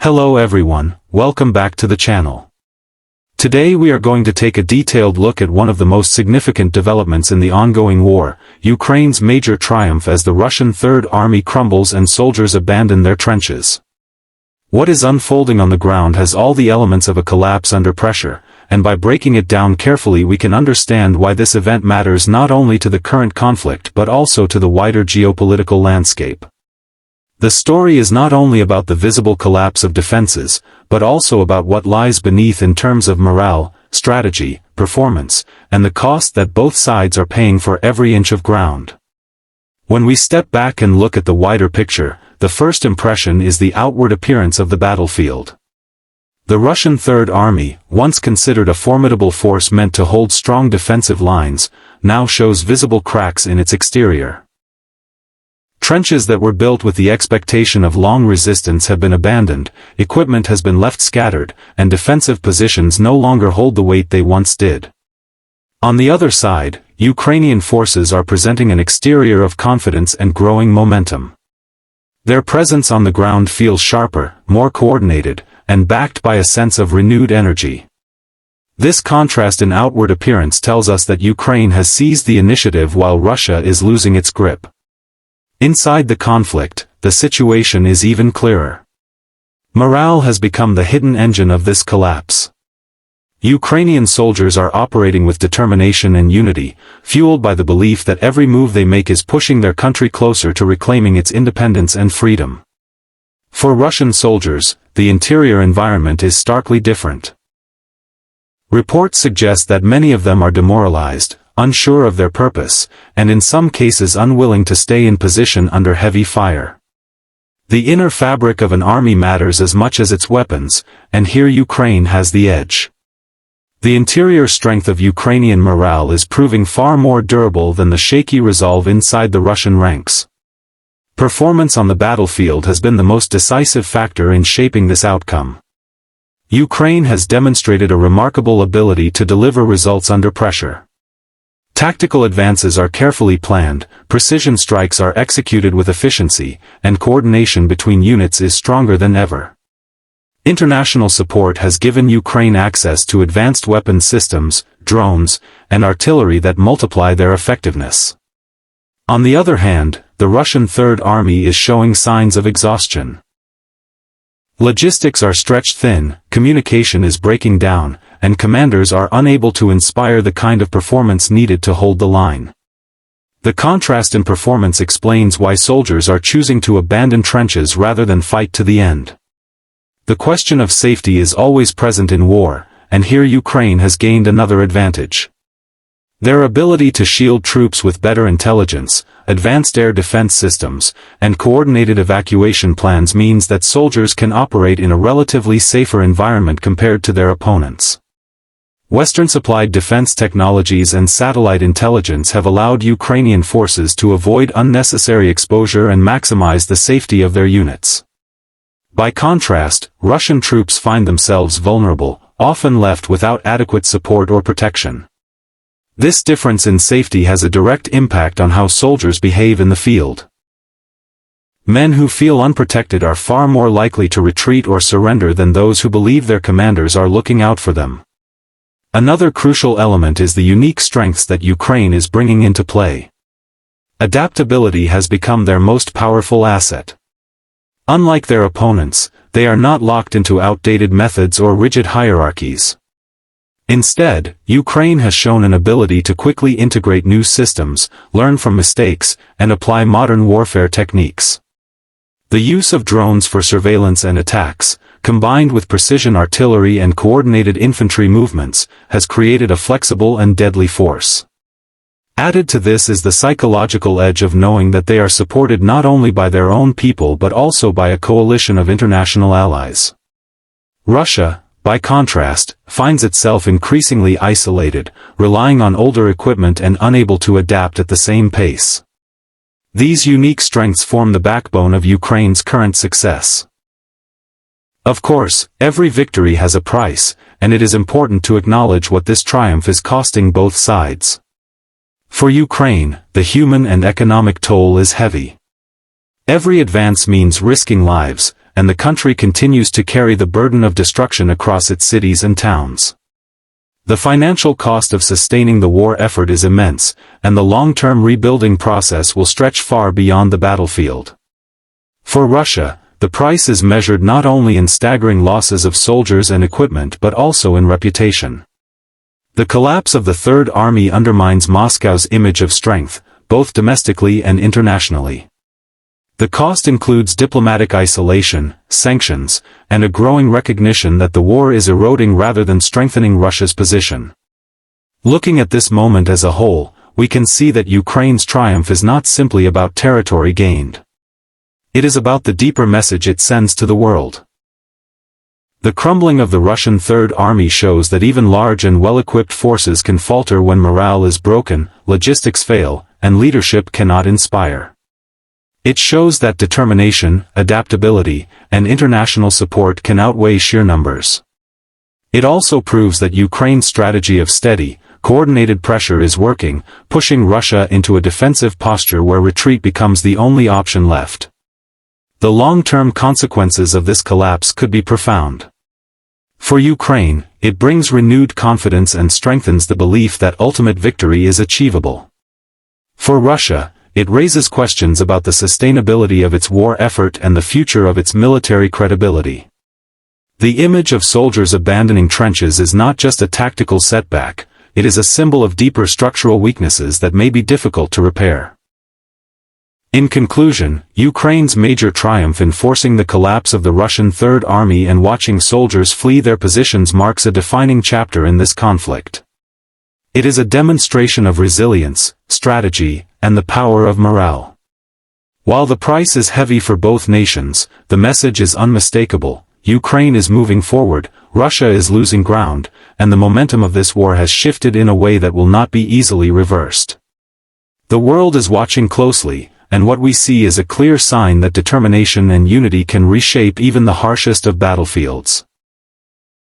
Hello everyone, welcome back to the channel. Today we are going to take a detailed look at one of the most significant developments in the ongoing war, Ukraine's major triumph as the Russian Third Army crumbles and soldiers abandon their trenches. What is unfolding on the ground has all the elements of a collapse under pressure, and by breaking it down carefully we can understand why this event matters not only to the current conflict but also to the wider geopolitical landscape. The story is not only about the visible collapse of defenses, but also about what lies beneath in terms of morale, strategy, performance, and the cost that both sides are paying for every inch of ground. When we step back and look at the wider picture, the first impression is the outward appearance of the battlefield. The Russian Third Army, once considered a formidable force meant to hold strong defensive lines, now shows visible cracks in its exterior. Trenches that were built with the expectation of long resistance have been abandoned, equipment has been left scattered, and defensive positions no longer hold the weight they once did. On the other side, Ukrainian forces are presenting an exterior of confidence and growing momentum. Their presence on the ground feels sharper, more coordinated, and backed by a sense of renewed energy. This contrast in outward appearance tells us that Ukraine has seized the initiative while Russia is losing its grip. Inside the conflict, the situation is even clearer. Morale has become the hidden engine of this collapse. Ukrainian soldiers are operating with determination and unity, fueled by the belief that every move they make is pushing their country closer to reclaiming its independence and freedom. For Russian soldiers, the interior environment is starkly different. Reports suggest that many of them are demoralized, unsure of their purpose, and in some cases unwilling to stay in position under heavy fire. The inner fabric of an army matters as much as its weapons, and here Ukraine has the edge. The interior strength of Ukrainian morale is proving far more durable than the shaky resolve inside the Russian ranks. Performance on the battlefield has been the most decisive factor in shaping this outcome. Ukraine has demonstrated a remarkable ability to deliver results under pressure. Tactical advances are carefully planned, precision strikes are executed with efficiency, and coordination between units is stronger than ever. International support has given Ukraine access to advanced weapons systems, drones, and artillery that multiply their effectiveness. On the other hand, the Russian Third Army is showing signs of exhaustion. Logistics are stretched thin, communication is breaking down, and commanders are unable to inspire the kind of performance needed to hold the line. The contrast in performance explains why soldiers are choosing to abandon trenches rather than fight to the end. The question of safety is always present in war, and here Ukraine has gained another advantage. Their ability to shield troops with better intelligence, advanced air defense systems, and coordinated evacuation plans means that soldiers can operate in a relatively safer environment compared to their opponents. Western-supplied defense technologies and satellite intelligence have allowed Ukrainian forces to avoid unnecessary exposure and maximize the safety of their units. By contrast, Russian troops find themselves vulnerable, often left without adequate support or protection. This difference in safety has a direct impact on how soldiers behave in the field. Men who feel unprotected are far more likely to retreat or surrender than those who believe their commanders are looking out for them. Another crucial element is the unique strengths that Ukraine is bringing into play. Adaptability has become their most powerful asset. Unlike their opponents, they are not locked into outdated methods or rigid hierarchies. Instead, Ukraine has shown an ability to quickly integrate new systems, learn from mistakes, and apply modern warfare techniques. The use of drones for surveillance and attacks, combined with precision artillery and coordinated infantry movements, has created a flexible and deadly force. Added to this is the psychological edge of knowing that they are supported not only by their own people but also by a coalition of international allies. Russia, by contrast, finds itself increasingly isolated, relying on older equipment and unable to adapt at the same pace. These unique strengths form the backbone of Ukraine's current success. Of course, every victory has a price, and it is important to acknowledge what this triumph is costing both sides. For Ukraine, the human and economic toll is heavy. Every advance means risking lives, and the country continues to carry the burden of destruction across its cities and towns. The financial cost of sustaining the war effort is immense, and the long-term rebuilding process will stretch far beyond the battlefield. For Russia, the price is measured not only in staggering losses of soldiers and equipment but also in reputation. The collapse of the Third Army undermines Moscow's image of strength, both domestically and internationally. The cost includes diplomatic isolation, sanctions, and a growing recognition that the war is eroding rather than strengthening Russia's position. Looking at this moment as a whole, we can see that Ukraine's triumph is not simply about territory gained. It is about the deeper message it sends to the world. The crumbling of the Russian Third Army shows that even large and well-equipped forces can falter when morale is broken, logistics fail, and leadership cannot inspire. It shows that determination, adaptability, and international support can outweigh sheer numbers. It also proves that Ukraine's strategy of steady, coordinated pressure is working, pushing Russia into a defensive posture where retreat becomes the only option left. The long-term consequences of this collapse could be profound. For Ukraine, it brings renewed confidence and strengthens the belief that ultimate victory is achievable. For Russia, it raises questions about the sustainability of its war effort and the future of its military credibility. The image of soldiers abandoning trenches is not just a tactical setback, it is a symbol of deeper structural weaknesses that may be difficult to repair. In conclusion, Ukraine's major triumph in forcing the collapse of the Russian Third Army and watching soldiers flee their positions marks a defining chapter in this conflict. It is a demonstration of resilience, strategy, and the power of morale. While the price is heavy for both nations, the message is unmistakable: Ukraine is moving forward, Russia is losing ground, and the momentum of this war has shifted in a way that will not be easily reversed. The world is watching closely, and what we see is a clear sign that determination and unity can reshape even the harshest of battlefields.